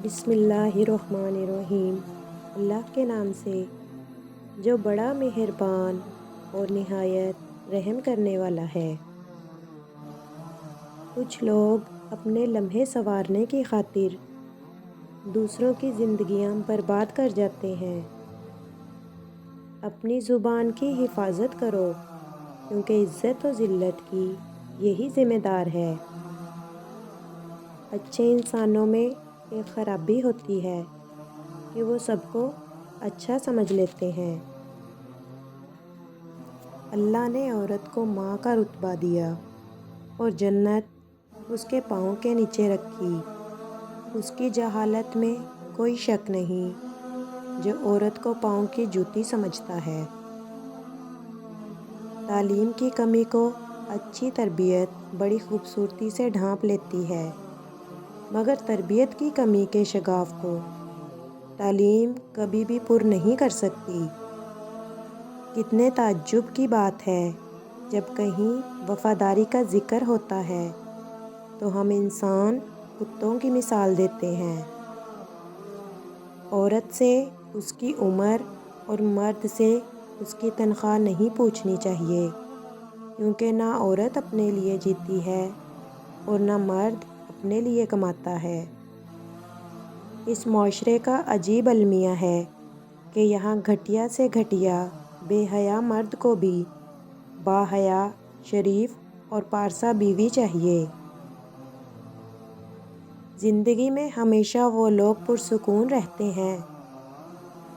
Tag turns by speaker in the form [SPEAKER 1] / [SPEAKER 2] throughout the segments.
[SPEAKER 1] بسم اللہ الرحمن الرحیم۔ اللہ کے نام سے جو بڑا مہربان اور نہایت رحم کرنے والا ہے۔ کچھ لوگ اپنے لمحے سنوارنے کی خاطر دوسروں کی زندگیاں برباد کر جاتے ہیں۔ اپنی زبان کی حفاظت کرو، کیونکہ عزت و ذلت کی یہی ذمہ دار ہے۔ اچھے انسانوں میں ایک خرابی ہوتی ہے کہ وہ سب کو اچھا سمجھ لیتے ہیں۔ اللہ نے عورت کو ماں کا رتبہ دیا اور جنت اس کے پاؤں کے نیچے رکھی۔ اس کی جہالت میں کوئی شک نہیں جو عورت کو پاؤں کی جوتی سمجھتا ہے۔ تعلیم کی کمی کو اچھی تربیت بڑی خوبصورتی سے ڈھانپ لیتی ہے، مگر تربیت کی کمی کے شگاف کو تعلیم کبھی بھی پر نہیں کر سکتی۔ کتنے تعجب کی بات ہے جب کہیں وفاداری کا ذکر ہوتا ہے تو ہم انسان کتوں کی مثال دیتے ہیں۔ عورت سے اس کی عمر اور مرد سے اس کی تنخواہ نہیں پوچھنی چاہیے، کیونکہ نہ عورت اپنے لیے جیتی ہے اور نہ مرد اپنے لیے کماتا ہے۔ اس معاشرے کا عجیب المیہ ہے کہ یہاں گھٹیا سے گھٹیا بے حیا مرد کو بھی باحیا، شریف اور پارسا بیوی چاہیے۔ زندگی میں ہمیشہ وہ لوگ پرسکون رہتے ہیں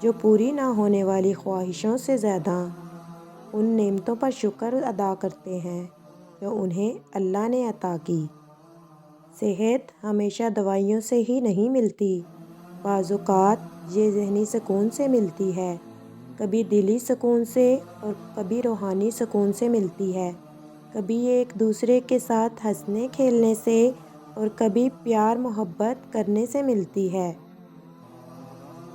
[SPEAKER 1] جو پوری نہ ہونے والی خواہشوں سے زیادہ ان نعمتوں پر شکر ادا کرتے ہیں جو انہیں اللہ نے عطا کی۔ صحت ہمیشہ دوائیوں سے ہی نہیں ملتی، بعض اوقات یہ ذہنی سکون سے ملتی ہے، کبھی دلی سکون سے اور کبھی روحانی سکون سے ملتی ہے، کبھی ایک دوسرے کے ساتھ ہنسنے کھیلنے سے اور کبھی پیار محبت کرنے سے ملتی ہے۔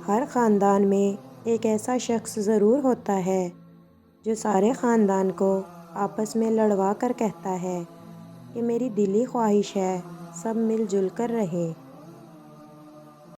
[SPEAKER 1] ہر خاندان میں ایک ایسا شخص ضرور ہوتا ہے جو سارے خاندان کو آپس میں لڑوا کر کہتا ہے کہ میری دلی خواہش ہے سب مل جل کر رہیں۔